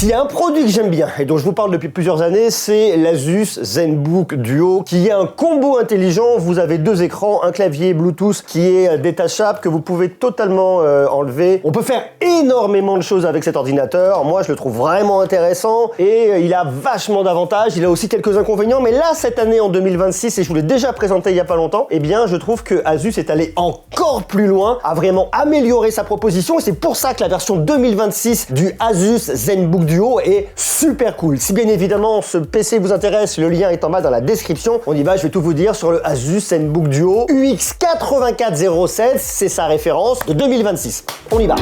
S'il y a un produit que j'aime bien et dont je vous parle depuis plusieurs années, c'est l'Asus ZenBook Duo, qui est un combo intelligent. Vous avez deux écrans, un clavier Bluetooth qui est détachable, que vous pouvez totalement enlever. On peut faire énormément de choses avec cet ordinateur. Moi, je le trouve vraiment intéressant et il a vachement d'avantages. Il a aussi quelques inconvénients, mais là, cette année, en 2026, et je vous l'ai déjà présenté il y a pas longtemps, eh bien, je trouve que Asus est allé encore plus loin, a vraiment amélioré sa proposition, et c'est pour ça que la version 2026 du Asus ZenBook Duo est super cool. Si bien évidemment ce PC vous intéresse, le lien est en bas dans la description. On y va, je vais tout vous dire sur le Asus ZenBook Duo UX8407, c'est sa référence de 2026. On y va.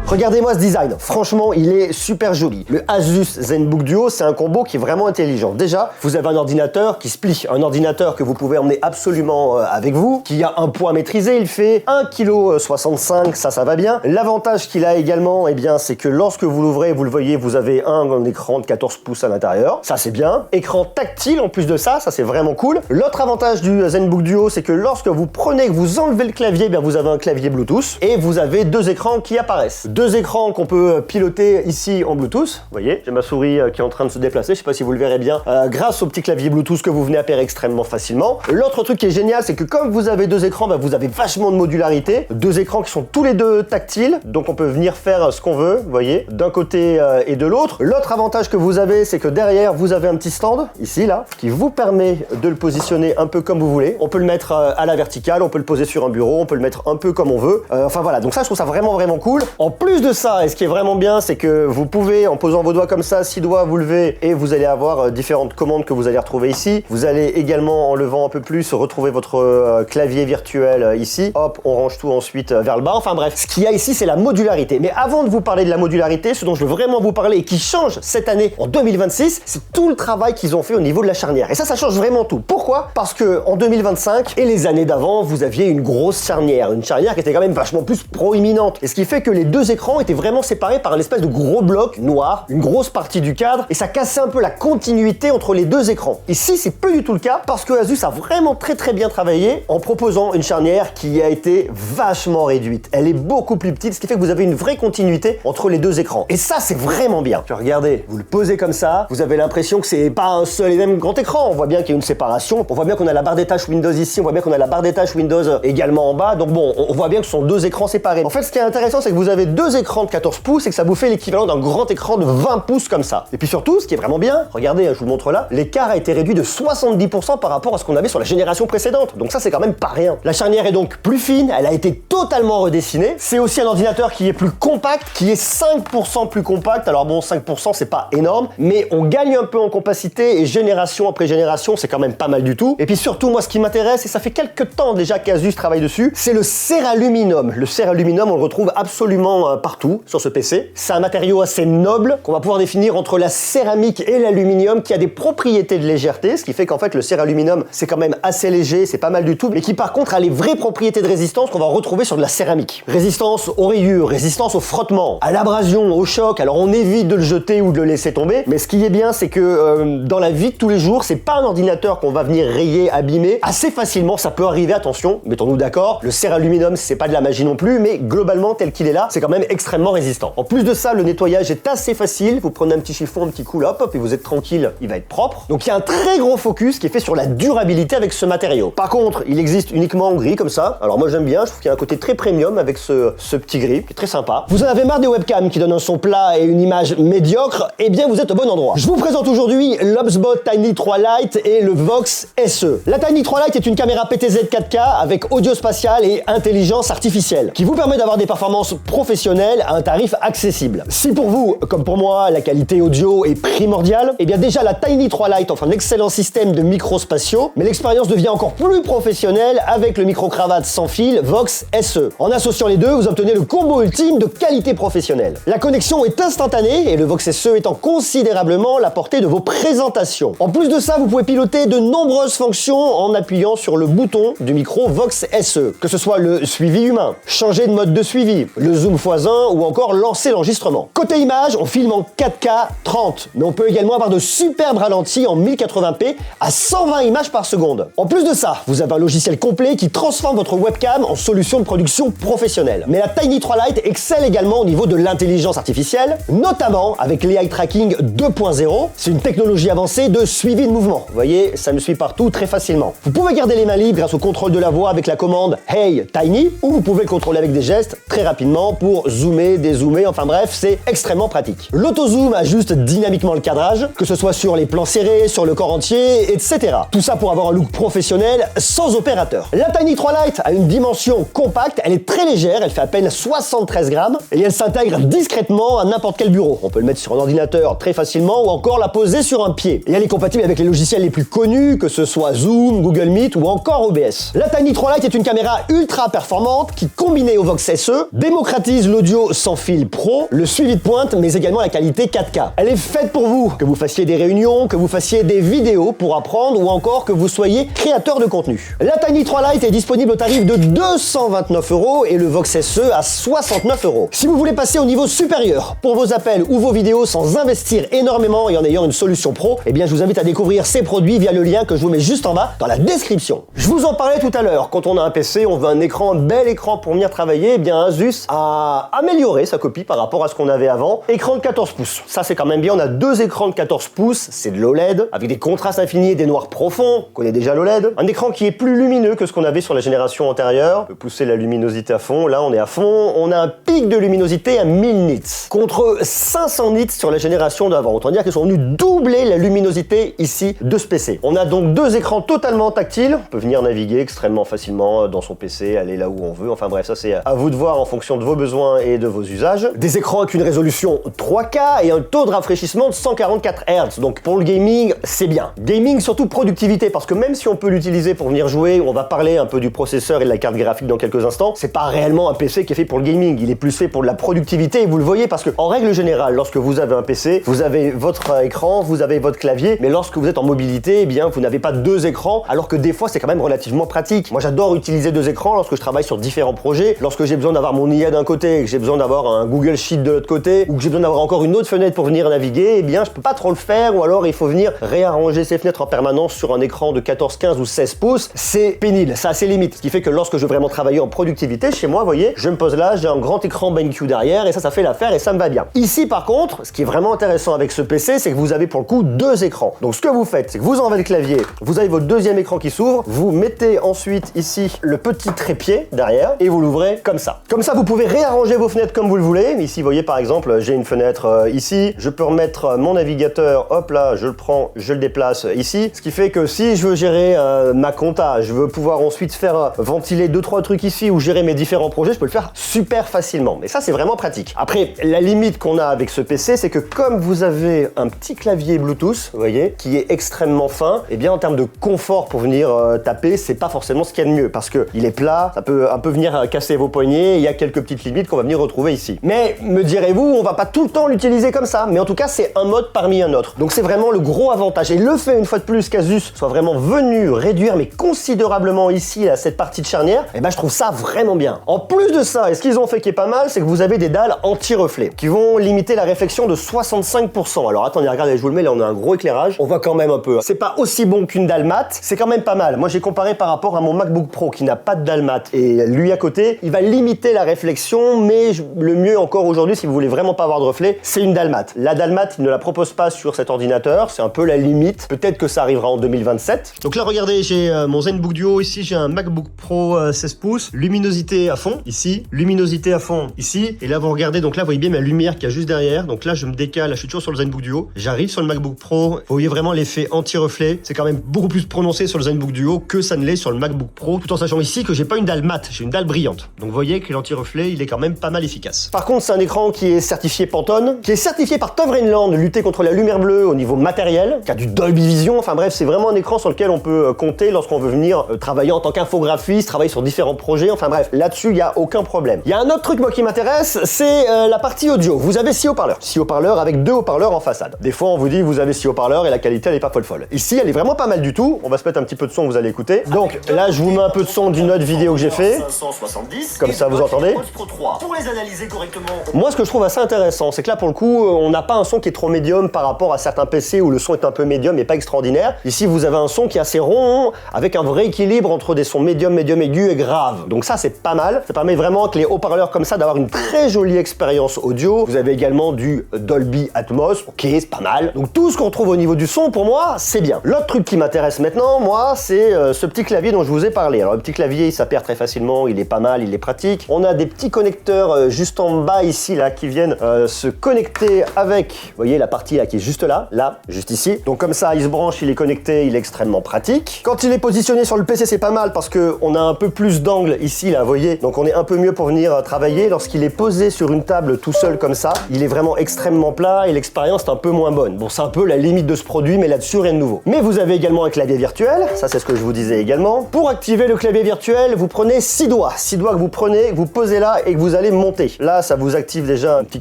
Regardez-moi ce design, franchement il est super joli. Le Asus ZenBook Duo, c'est un combo qui est vraiment intelligent. Déjà, vous avez un ordinateur qui se plie, un ordinateur que vous pouvez emmener absolument avec vous, qui a un poids maîtrisé, il fait 1,65 kg, ça va bien. L'avantage qu'il a également, eh bien, c'est que lorsque vous l'ouvrez, vous le voyez, vous avez un écran de 14 pouces à l'intérieur, ça c'est bien. Écran tactile en plus de ça c'est vraiment cool. L'autre avantage du ZenBook Duo, c'est que lorsque vous prenez, que vous enlevez le clavier, eh bien, vous avez un clavier Bluetooth et vous avez deux écrans qui apparaissent. Deux écrans qu'on peut piloter ici en Bluetooth. Vous voyez, j'ai ma souris qui est en train de se déplacer. Je sais pas si vous le verrez bien grâce au petit clavier Bluetooth que vous venez appaire extrêmement facilement. L'autre truc qui est génial, c'est que comme vous avez deux écrans, bah, vous avez vachement de modularité. Deux écrans qui sont tous les deux tactiles, donc on peut venir faire ce qu'on veut, vous voyez, d'un côté et de l'autre. L'autre avantage que vous avez, c'est que derrière, vous avez un petit stand, ici, là, qui vous permet de le positionner un peu comme vous voulez. On peut le mettre à la verticale, on peut le poser sur un bureau, on peut le mettre un peu comme on veut. Enfin voilà, donc ça, je trouve ça vraiment cool. En plus de ça, et ce qui est vraiment bien, c'est que vous pouvez, en posant vos doigts comme ça, 6 doigts, vous levez et vous allez avoir différentes commandes que vous allez retrouver ici. Vous allez également, en levant un peu plus, retrouver votre clavier virtuel ici. Hop, on range tout ensuite vers le bas. Enfin bref, ce qu'il y a ici, c'est la modularité. Mais avant de vous parler de la modularité, ce dont je veux vraiment vous parler et qui change cette année, en 2026, c'est tout le travail qu'ils ont fait au niveau de la charnière. Et ça change vraiment tout. Pourquoi? Parce que en 2025 et les années d'avant, vous aviez une grosse charnière. Une charnière qui était quand même vachement plus proéminente. Et ce qui fait que les deux écrans étaient vraiment séparés par un espèce de gros bloc noir, une grosse partie du cadre, et ça cassait un peu la continuité entre les deux écrans. Ici, c'est plus du tout le cas, parce que Asus a vraiment très bien travaillé en proposant une charnière qui a été vachement réduite. Elle est beaucoup plus petite, ce qui fait que vous avez une vraie continuité entre les deux écrans. Et ça, c'est vraiment bien. Regardez, vous le posez comme ça, vous avez l'impression que c'est pas un seul et même grand écran. On voit bien qu'il y a une séparation, on voit bien qu'on a la barre des tâches Windows ici, on voit bien qu'on a la barre des tâches Windows également en bas, donc bon, on voit bien que ce sont deux écrans séparés. En fait, ce qui est intéressant, c'est que vous avez deux écrans de 14 pouces et que ça vous fait l'équivalent d'un grand écran de 20 pouces comme ça. Et puis surtout, ce qui est vraiment bien, regardez, je vous le montre là, l'écart a été réduit de 70% par rapport à ce qu'on avait sur la génération précédente. Donc ça, c'est quand même pas rien. La charnière est donc plus fine, elle a été totalement redessinée. C'est aussi un ordinateur qui est plus compact, qui est 5% plus compact. Alors bon, 5%, c'est pas énorme, mais on gagne un peu en compacité et génération après génération, c'est quand même pas mal du tout. Et puis surtout, moi, ce qui m'intéresse, et ça fait quelques temps déjà qu'Asus travaille dessus, c'est le céraluminium. Le céraluminium, on le retrouve absolument partout sur ce PC. C'est un matériau assez noble qu'on va pouvoir définir entre la céramique et l'aluminium, qui a des propriétés de légèreté, ce qui fait qu'en fait le céraluminium c'est quand même assez léger, c'est pas mal du tout, mais qui par contre a les vraies propriétés de résistance qu'on va retrouver sur de la céramique. Résistance aux rayures, résistance au frottement, à l'abrasion, au choc. Alors on évite de le jeter ou de le laisser tomber, mais ce qui est bien, c'est que dans la vie de tous les jours, c'est pas un ordinateur qu'on va venir rayer, abîmer assez facilement. Ça peut arriver, attention, mettons-nous d'accord. Le céraluminium, c'est pas de la magie non plus, mais globalement tel qu'il est là, c'est quand même extrêmement résistant. En plus de ça, le nettoyage est assez facile. Vous prenez un petit chiffon, un petit coup, hop, et vous êtes tranquille, il va être propre. Donc il y a un très gros focus qui est fait sur la durabilité avec ce matériau. Par contre, il existe uniquement en gris comme ça. Alors moi j'aime bien, je trouve qu'il y a un côté très premium avec ce petit gris, qui est très sympa. Vous en avez marre des webcams qui donnent un son plat et une image médiocre? Eh bien vous êtes au bon endroit. Je vous présente aujourd'hui l'Hubspot Tiny 3 Lite et le Vox SE. La Tiny 3 Lite est une caméra PTZ 4K avec audio spatial et intelligence artificielle, qui vous permet d'avoir des performances professionnelles à un tarif accessible. Si pour vous, comme pour moi, la qualité audio est primordiale, eh bien déjà la Tiny 3 Lite offre un excellent système de micros spatiaux, mais l'expérience devient encore plus professionnelle avec le micro-cravate sans fil Vox SE. En associant les deux, vous obtenez le combo ultime de qualité professionnelle. La connexion est instantanée et le Vox SE étend considérablement la portée de vos présentations. En plus de ça, vous pouvez piloter de nombreuses fonctions en appuyant sur le bouton du micro Vox SE, que ce soit le suivi humain, changer de mode de suivi, le zoom x voisins ou encore lancer l'enregistrement. Côté image, on filme en 4K 30, mais on peut également avoir de superbes ralentis en 1080p à 120 images par seconde. En plus de ça, vous avez un logiciel complet qui transforme votre webcam en solution de production professionnelle. Mais la Tiny 3 Lite excelle également au niveau de l'intelligence artificielle, notamment avec l'AI Tracking 2.0. C'est une technologie avancée de suivi de mouvement. Vous voyez, ça me suit partout très facilement. Vous pouvez garder les mains libres grâce au contrôle de la voix avec la commande Hey Tiny, ou vous pouvez le contrôler avec des gestes très rapidement pour zoomer, dézoomer, enfin bref, c'est extrêmement pratique. L'auto-zoom ajuste dynamiquement le cadrage, que ce soit sur les plans serrés, sur le corps entier, etc. Tout ça pour avoir un look professionnel sans opérateur. La Tiny 3 Lite a une dimension compacte, elle est très légère, elle fait à peine 73 grammes et elle s'intègre discrètement à n'importe quel bureau. On peut le mettre sur un ordinateur très facilement ou encore la poser sur un pied. Et elle est compatible avec les logiciels les plus connus, que ce soit Zoom, Google Meet ou encore OBS. La Tiny 3 Lite est une caméra ultra performante qui, combinée au Vox SE, démocratise l'audio sans fil pro, le suivi de pointe, mais également la qualité 4K. Elle est faite pour vous, que vous fassiez des réunions, que vous fassiez des vidéos pour apprendre ou encore que vous soyez créateur de contenu. La Tiny 3 Lite est disponible au tarif de 229 € et le Vox SE à 69 €. Si vous voulez passer au niveau supérieur pour vos appels ou vos vidéos sans investir énormément et en ayant une solution pro, eh bien je vous invite à découvrir ces produits via le lien que je vous mets juste en bas dans la description. Je vous en parlais tout à l'heure, quand on a un PC, on veut un écran, un bel écran pour venir travailler, eh bien Asus a amélioré sa copie par rapport à ce qu'on avait avant. Écran de 14 pouces, ça c'est quand même bien, on a deux écrans de 14 pouces, c'est de l'OLED, avec des contrastes infinis et des noirs profonds, on connaît déjà l'OLED. Un écran qui est plus lumineux que ce qu'on avait sur la génération antérieure, on peut pousser la luminosité à fond, là on est à fond, on a un pic de luminosité à 1000 nits, contre 500 nits sur la génération d'avant, autant dire qu'ils sont venus doubler la luminosité ici de ce PC. On a donc deux écrans totalement tactiles, on peut venir naviguer extrêmement facilement dans son PC, aller là où on veut, enfin bref, ça c'est à vous de voir en fonction de vos besoins et de vos usages. Des écrans avec une résolution 3K et un taux de rafraîchissement de 144 Hz, donc pour le gaming, c'est bien. Gaming surtout productivité, parce que même si on peut l'utiliser pour venir jouer, on va parler un peu du processeur et de la carte graphique dans quelques instants, c'est pas réellement un PC qui est fait pour le gaming, il est plus fait pour de la productivité et vous le voyez parce que en règle générale, lorsque vous avez un PC, vous avez votre écran, vous avez votre clavier, mais lorsque vous êtes en mobilité, eh bien vous n'avez pas deux écrans, alors que des fois c'est quand même relativement pratique. Moi j'adore utiliser deux écrans lorsque je travaille sur différents projets, lorsque j'ai besoin d'avoir mon IA d'un côté, que j'ai besoin d'avoir un Google Sheet de l'autre côté, ou que j'ai besoin d'avoir encore une autre fenêtre pour venir naviguer, eh bien je peux pas trop le faire, ou alors il faut venir réarranger ces fenêtres en permanence sur un écran de 14, 15 ou 16 pouces, c'est pénible, ça a ses limites. Ce qui fait que lorsque je veux vraiment travailler en productivité, chez moi, vous voyez, je me pose là, j'ai un grand écran BenQ derrière, et ça fait l'affaire et ça me va bien. Ici par contre, ce qui est vraiment intéressant avec ce PC, c'est que vous avez pour le coup deux écrans. Donc ce que vous faites, c'est que vous enlevez le clavier, vous avez votre deuxième écran qui s'ouvre, vous mettez ensuite ici le petit trépied derrière, et vous l'ouvrez comme ça. Comme ça, vous pouvez réarranger vos fenêtres comme vous le voulez. Ici, vous voyez par exemple, j'ai une fenêtre ici, je peux remettre mon navigateur, hop là, je le prends, je le déplace ici, ce qui fait que si je veux gérer ma compta, je veux pouvoir ensuite faire ventiler 2-3 trucs ici ou gérer mes différents projets, je peux le faire super facilement. Mais ça, c'est vraiment pratique. Après, la limite qu'on a avec ce PC, c'est que comme vous avez un petit clavier Bluetooth, vous voyez, qui est extrêmement fin, et bien en termes de confort pour venir taper, c'est pas forcément ce qu'il y a de mieux, parce que il est plat, ça peut un peu venir casser vos poignets, il y a quelques petites limites qu'on va venir retrouver ici. Mais me direz-vous, on va pas tout le temps l'utiliser comme ça, mais en tout cas, c'est un mode parmi un autre. Donc c'est vraiment le gros avantage. Et le fait, une fois de plus, qu'Asus soit vraiment venu réduire, mais considérablement ici, à cette partie de charnière, et ben je trouve ça vraiment bien. En plus de ça, et ce qu'ils ont fait qui est pas mal, c'est que vous avez des dalles anti-reflet, qui vont limiter la réflexion de 65%. Alors attendez, regardez, je vous le mets, là on a un gros éclairage, on voit quand même un peu. C'est pas aussi bon qu'une dalle mat, c'est quand même pas mal. Moi j'ai comparé par rapport à mon MacBook Pro qui n'a pas de dalle mat, et lui à côté, il va limiter la réflexion, mais le mieux encore aujourd'hui, si vous voulez vraiment pas avoir de reflet, c'est une dalle mat. La dalle mat, il ne la propose pas sur cet ordinateur, c'est un peu la limite. Peut-être que ça arrivera en 2027. Donc là, regardez, j'ai mon ZenBook Duo, ici j'ai un MacBook Pro 16 pouces, luminosité à fond, ici, luminosité à fond, ici, et là vous regardez, donc là vous voyez bien ma lumière qui est juste derrière, donc là je me décale, là, je suis toujours sur le ZenBook Duo, j'arrive sur le MacBook Pro, vous voyez vraiment l'effet anti-reflet, c'est quand même beaucoup plus prononcé sur le ZenBook Duo que ça ne l'est sur le MacBook Pro, tout en sachant ici que j'ai pas une dalle mat, j'ai une dalle brillante. Donc vous voyez que l'anti-reflet, il est quand même pas mal efficace. Par contre, c'est un écran qui est certifié Pantone, qui est certifié par Tove Rainland, lutter contre la lumière bleue au niveau matériel, qui a du Dolby Vision, enfin bref, c'est vraiment un écran sur lequel on peut compter lorsqu'on veut venir travailler en tant qu'infographiste, travailler sur différents projets, enfin bref, là-dessus, il n'y a aucun problème. Il y a un autre truc, moi, qui m'intéresse, c'est la partie audio. Vous avez 6 haut-parleurs. 6 haut-parleurs avec 2 haut-parleurs en façade. Des fois, on vous dit, vous avez 6 haut-parleurs et la qualité, elle est pas folle. Ici, elle est vraiment pas mal du tout. On va se mettre un petit peu de son, vous allez écouter. Donc là, je vous mets un peu de son d'une autre vidéo que j'ai fait. 570. Comme ça, vous entendez. Pour pour les analyser correctement. Moi, ce que je trouve assez intéressant, c'est que là, pour le coup, on n'a pas un son qui est trop médium par rapport à certains PC où le son est un peu médium et pas extraordinaire. Ici, vous avez un son qui est assez rond, avec un vrai équilibre entre des sons médium, médium aigu et grave. Donc ça, c'est pas mal. Ça permet vraiment avec les haut-parleurs comme ça d'avoir une très jolie expérience audio. Vous avez également du Dolby Atmos. Ok, c'est pas mal. Donc tout ce qu'on trouve au niveau du son, pour moi, c'est bien. L'autre truc qui m'intéresse maintenant, moi, c'est ce petit clavier dont je vous ai parlé. Alors le petit clavier, il s'appaire très facilement, il est pas mal, il est pratique. On a des petits connecteurs juste en bas ici, là, qui viennent se connecter avec, vous voyez, la partie là qui est juste là, juste ici. Donc comme ça, il se branche, il est connecté, il est extrêmement pratique. Quand il est positionné sur le PC, c'est pas mal parce que on a un peu plus d'angle ici, là, vous voyez. Donc on est un peu mieux pour venir travailler. Lorsqu'il est posé sur une table tout seul comme ça, il est vraiment extrêmement plat et l'expérience est un peu moins bonne. Bon, c'est un peu la limite de ce produit, mais là-dessus, rien de nouveau. Mais vous avez également un clavier virtuel, ça c'est ce que je vous disais également. Pour activer le clavier virtuel, vous prenez 6 doigts. 6 doigts que vous prenez, que vous posez là et que vous allez monter. Là, ça vous active déjà un petit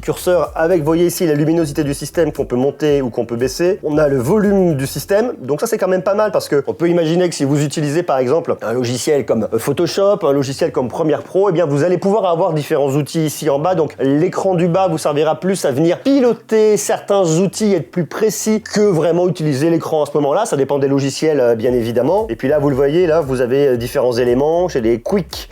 curseur avec, vous voyez ici, la luminosité du système qu'on peut monter ou qu'on peut baisser. On a le volume du système, donc ça c'est quand même pas mal parce que on peut imaginer que si vous utilisez par exemple un logiciel comme Photoshop, un logiciel comme Premiere Pro, eh bien vous allez pouvoir avoir différents outils ici en bas. Donc l'écran du bas vous servira plus à venir piloter certains outils, être plus précis que vraiment utiliser l'écran à ce moment-là. Ça dépend des logiciels bien évidemment. Et puis là vous le voyez, là vous avez différents éléments. J'ai des quick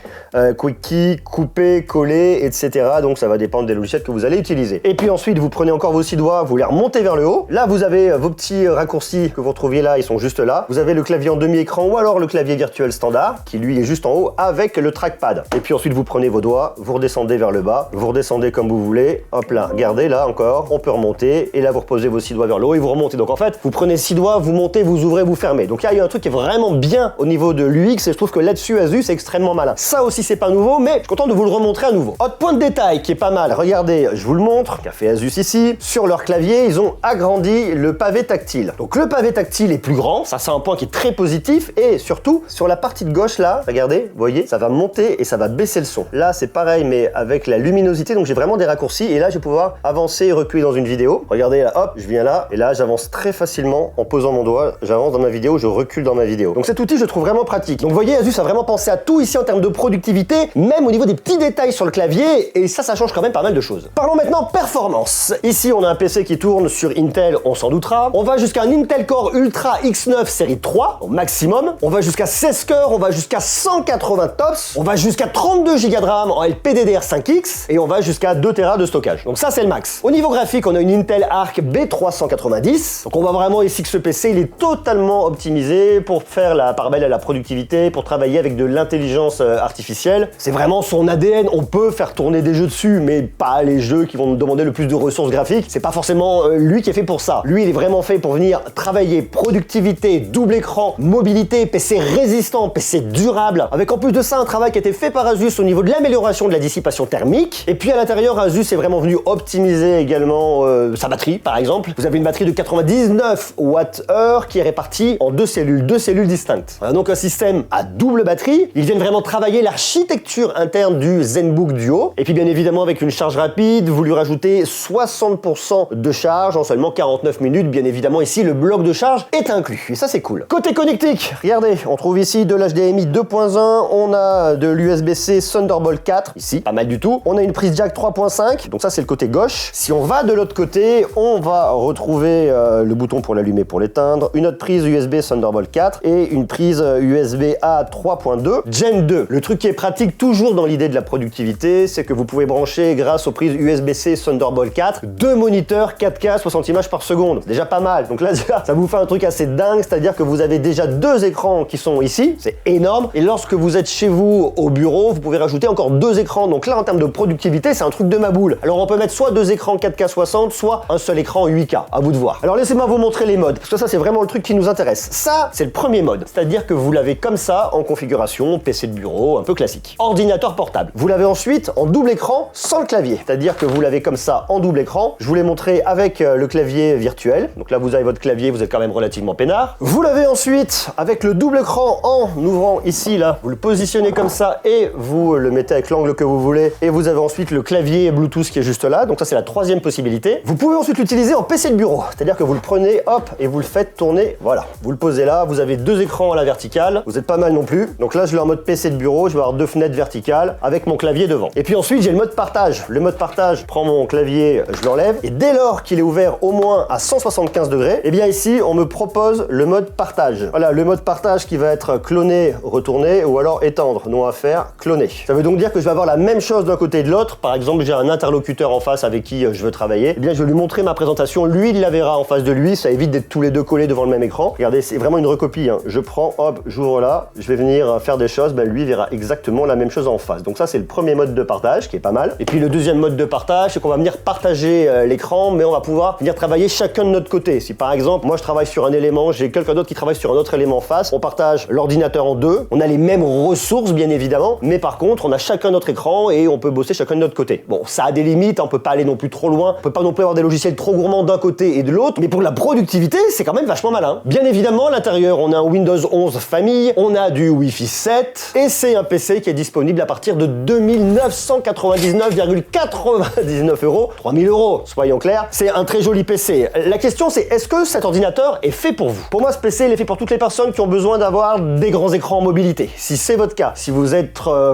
key, couper, coller, etc. Donc ça va dépendre des logiciels que vous allez utiliser. Et puis ensuite vous prenez encore vos 6 doigts, vous les remontez vers le haut. Là vous avez vos petits raccourcis que vous retrouviez là, ils sont juste là. Vous avez le clavier en demi-écran ou alors le clavier virtuel standard qui lui est juste en haut avec le trackpad. Et puis ensuite vous prenez vos doigts, vous redescendez vers le bas, vous redescendez comme vous voulez. Hop là, regardez là encore, on peut remonter et là vous reposez vos 6 doigts vers le haut et vous remontez. Donc en fait vous prenez 6 doigts, vous montez, vous ouvrez, vous fermez. Donc là il y a un truc qui est vraiment bien au niveau de l'UX et je trouve que là-dessus Asus c'est extrêmement malin. Ça aussi c'est pas nouveau mais je suis content de vous le remontrer à nouveau. Autre point de détail qui est pas mal, regardez, je vous le montre, qu'a fait Asus ici. Sur leur clavier ils ont agrandi le pavé tactile. Donc le pavé tactile est plus grand, ça c'est un point qui est très positif et surtout sur la partie de gauche là, regardez, vous voyez, ça va monter et ça va baisser le son. Là c'est pareil mais avec la luminosité, donc j'ai vraiment des raccourcis et là je vais pouvoir avancer et reculer dans une vidéo. Regardez là, hop, je viens là et là j'avance très facilement en posant mon doigt, j'avance dans ma vidéo, je recule dans ma vidéo. Donc cet outil je le trouve vraiment pratique. Donc vous voyez Asus a vraiment pensé à tout ici en termes de productivité, même au niveau des petits détails sur le clavier et ça change quand même pas mal de choses. Parlons maintenant performance. Ici on a un PC qui tourne sur Intel, on s'en doutera. On va jusqu'à un Intel Core Ultra X9 série 3 au maximum. On va jusqu'à 16 cœurs, on va jusqu'à 180 tops, on va jusqu'à 32 Go de RAM en LPDDR5X et on va jusqu'à 2 Tera de stockage. Donc ça c'est le max. Au niveau graphique, on a une Intel Arc B390. Donc on voit vraiment ici que ce PC il est totalement optimisé pour faire la part belle à la productivité, pour travailler avec de l'intelligence artificielle. C'est vraiment son ADN. On peut faire tourner des jeux dessus, mais pas les jeux qui vont nous demander le plus de ressources graphiques. C'est pas forcément lui qui est fait pour ça. Lui, il est vraiment fait pour venir travailler productivité, double écran, mobilité, PC résistant, PC durable. Avec en plus de ça un travail qui a été fait par Asus au niveau de l'amélioration de la dissipation thermique. Et puis à l'intérieur, Asus est vraiment venu optimiser également sa batterie, par exemple. Vous avez une batterie de 99 Wh qui est répartie en deux cellules distinctes. Voilà donc un système à double batterie. Ils viennent vraiment travailler l'architecture interne du ZenBook Duo. Et puis bien évidemment avec une charge rapide, vous lui rajoutez 60% de charge en seulement 49 minutes. Bien évidemment ici le bloc de charge est inclus. Et ça c'est cool. Côté connectique, regardez, on trouve ici de l'HDMI 2.1, on a de l'USB-C Thunderbolt 4, ici, pas mal du tout. On a une prise jack 3.5, donc ça c'est le côté gauche. Si on va de l'autre côté, on va retrouver le bouton pour l'allumer, pour l'éteindre, une autre prise USB Thunderbolt 4 et une prise USB-A 3.2 Gen 2. Le truc qui est pratique toujours dans l'idée de la productivité, c'est que vous pouvez brancher grâce aux prises USB-C Thunderbolt 4 deux moniteurs 4K 60 images par seconde. C'est déjà pas mal. Donc là ça vous fait un truc assez dingue, c'est-à-dire que vous avez déjà deux écrans qui sont ici, c'est énorme. Et lorsque vous êtes chez vous au bureau, vous pouvez rajouter encore deux écrans. Donc là en termes de productivité, c'est un truc de ma boule. Alors on peut mettre soit deux écrans 4K 60, soit un seul écran 8K. À vous de voir. Alors laissez-moi vous montrer les modes, parce que ça c'est vraiment le truc qui nous intéresse. Ça, c'est le premier mode, c'est-à-dire que vous l'avez comme ça en configuration PC de bureau, un peu classique. Ordinateur portable. Vous l'avez ensuite en double écran sans le clavier, c'est-à-dire que vous l'avez comme ça en double écran. Je vous l'ai montré avec le clavier virtuel. Donc là vous avez votre clavier, vous êtes quand même relativement peinard. Vous l'avez ensuite avec le double écran en ouvrant ici là, vous le positionnez comme ça et vous le mettez avec l'angle que vous voulez et vous avez ensuite le clavier Bluetooth qui est juste là. Donc ça c'est la troisième possibilité. Vous pouvez ensuite l'utiliser en PC de bureau, c'est-à-dire que vous le prenez hop et vous le faites tourner, voilà. Vous le posez là, vous avez deux écrans à la verticale, vous êtes pas mal non plus. Donc là je l'ai en mode PC de bureau, je vais avoir deux fenêtres verticales avec mon clavier devant. Et Et puis ensuite, j'ai le mode partage. Le mode partage, je prends mon clavier, je l'enlève, et dès lors qu'il est ouvert au moins à 175 degrés, et bien ici, on me propose le mode partage. Voilà, le mode partage qui va être cloner, retourner, ou alors étendre, non à faire, cloner. Ça veut donc dire que je vais avoir la même chose d'un côté et de l'autre. Par exemple, j'ai un interlocuteur en face avec qui je veux travailler, et bien je vais lui montrer ma présentation, lui il la verra en face de lui, ça évite d'être tous les deux collés devant le même écran. Regardez, c'est vraiment une recopie, hein. Je prends, hop, j'ouvre là, je vais venir faire des choses, ben lui verra exactement la même chose en face. Donc ça c'est le premier mode de partage qui est pas mal. Et puis le deuxième mode de partage, c'est qu'on va venir partager l'écran, mais on va pouvoir venir travailler chacun de notre côté. Si par exemple, moi je travaille sur un élément, j'ai quelqu'un d'autre qui travaille sur un autre élément en face, on partage l'ordinateur en deux, on a les mêmes ressources bien évidemment, mais par contre on a chacun notre écran et on peut bosser chacun de notre côté. Bon, ça a des limites, on peut pas aller non plus trop loin, on peut pas non plus avoir des logiciels trop gourmands d'un côté et de l'autre, mais pour la productivité, c'est quand même vachement malin. Bien évidemment, à l'intérieur, on a un Windows 11 famille, on a du Wi-Fi 7, et c'est un PC qui est disponible à partir de 2999,99 €, 3000 €, soyons clairs. C'est un très joli PC. La question c'est, est-ce que cet ordinateur est fait pour vous? Pour moi, ce PC, il est fait pour toutes les personnes qui ont besoin d'avoir des grands écrans en mobilité. Si c'est votre cas, si vous êtes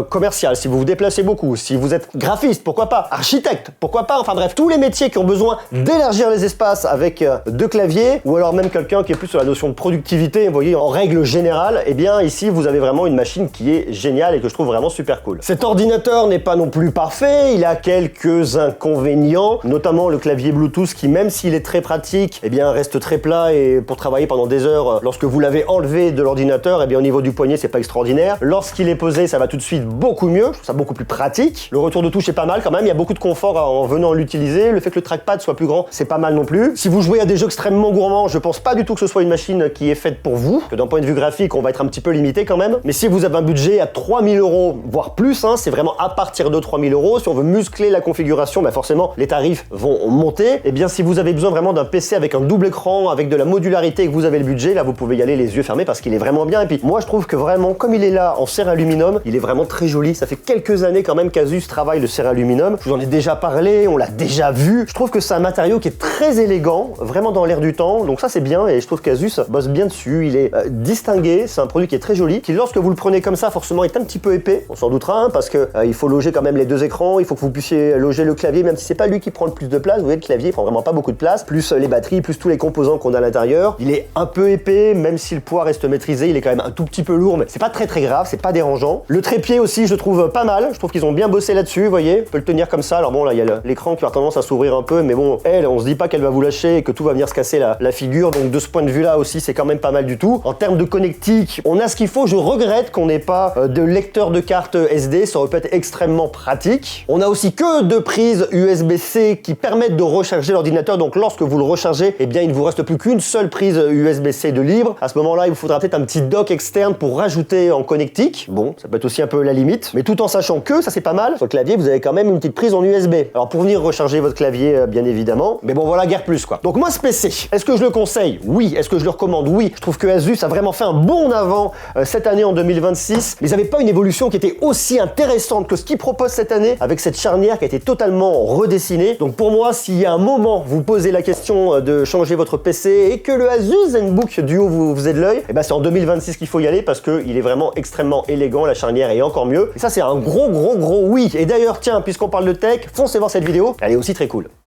commercial, si vous vous déplacez beaucoup, si vous êtes graphiste, pourquoi pas, architecte, pourquoi pas, enfin bref, tous les métiers qui ont besoin d'élargir les espaces avec deux claviers, ou alors même quelqu'un qui est plus sur la notion de productivité, vous voyez, en règle générale, eh bien ici vous avez vraiment une machine qui est géniale et que je trouve vraiment super cool. Cet ordinateur n'est pas non plus parfait, il a quelques inconvénients, notamment le clavier Bluetooth qui, même s'il est très pratique, eh bien reste très plat, et pour travailler pendant des heures, lorsque vous l'avez enlevé de l'ordinateur, eh bien au niveau du poignet c'est pas extraordinaire. Lorsqu'il est posé, ça va tout de suite beaucoup mieux, je trouve ça beaucoup plus pratique. Le retour de touche est pas mal quand même, il y a beaucoup de confort en venant l'utiliser. Le fait que le trackpad soit plus grand, c'est pas mal non plus. Si vous jouez à des jeux extrêmement gourmands, je pense pas du tout que ce soit une machine qui est faite pour vous, que d'un point de vue graphique, on va être un petit peu limité quand même. Mais si vous avez un budget à 3000 €, voire plus, hein, c'est vraiment à partir de 3000 €, si on veut muscler la configuration, bah forcément, les tarifs vont monter. Et bien, si vous avez besoin vraiment d'un PC avec un double écran, avec de la modularité et que vous avez le budget, là, vous pouvez y aller les yeux fermés parce qu'il est vraiment bien. Et puis, moi, je trouve que vraiment, comme il est là en céraluminium, il est vraiment très joli. Ça fait quelques années quand même qu'Asus travaille le céraluminium. Je vous en ai déjà parlé, on l'a déjà vu. Je trouve que c'est un matériau qui est très élégant, vraiment dans l'air du temps. Donc ça, c'est bien et je trouve qu'Asus bosse bien dessus. Il est distingué, c'est un produit qui est très joli, qui lorsque vous le prenez comme ça, forcément est un petit peu épais. On s'en doutera, hein, parce que il faut loger quand même les deux écrans. Il faut que vous puissiez loger le clavier, même si c'est pas lui qui prend le plus de place. Vous voyez, le clavier prend vraiment pas beaucoup de place. Plus les batteries, plus tous les composants qu'on a à l'intérieur. Il est un peu épais, même si le poids reste maîtrisé. Il est quand même un tout petit peu lourd, mais c'est pas très grave, c'est pas dérangeant. Le trépied aussi, je le trouve pas mal. Je trouve qu'ils ont bien bossé là-dessus. Vous voyez, on peut le tenir comme ça. Alors bon, là, il y a l'écran qui a tendance à s'ouvrir un peu, mais bon, elle, on se dit pas qu'elle va vous lâcher et que tout va venir se casser la figure. Donc de ce point de vue-là aussi, c'est quand même pas mal du tout. En termes de connectique, on a ce qu'il faut. Je regrette qu'on n'ait pas de lecteur de carte SD. Ça aurait pu être extrêmement pratique. On a aussi que deux prises USB-C qui permettent de recharger l'ordinateur. Donc lorsque vous le rechargez, eh bien, il ne vous reste plus qu'une seule prise USB-C de libre. À ce moment-là, il vous faudra peut-être un petit dock externe pour rajouter en connectique. Bon, ça peut être aussi un peu la limite, mais tout en sachant que, ça c'est pas mal, sur le clavier, vous avez quand même une petite prise en USB. Alors pour venir recharger votre clavier, bien évidemment, mais bon voilà, guère plus quoi. Donc moi ce PC, est-ce que je le conseille? Oui. Est-ce que je le recommande? Oui. Je trouve que Asus a vraiment fait un bond en avant cette année en 2026, mais ils n'avaient pas une évolution qui était aussi intéressante que ce qu'ils proposent cette année, avec cette charnière qui a été totalement redessinée. Donc pour moi, s'il y a un moment, vous posez la question de changer votre PC et que le Asus ZenBook Duo vous aide l'œil, et ben c'est en 2026 qu'il faut y aller parce qu'il est vraiment extrêmement élégant, la charnière est encore mieux. Et ça c'est un gros oui. Et d'ailleurs, tiens, puisqu'on parle de tech, foncez voir cette vidéo, elle est aussi très cool.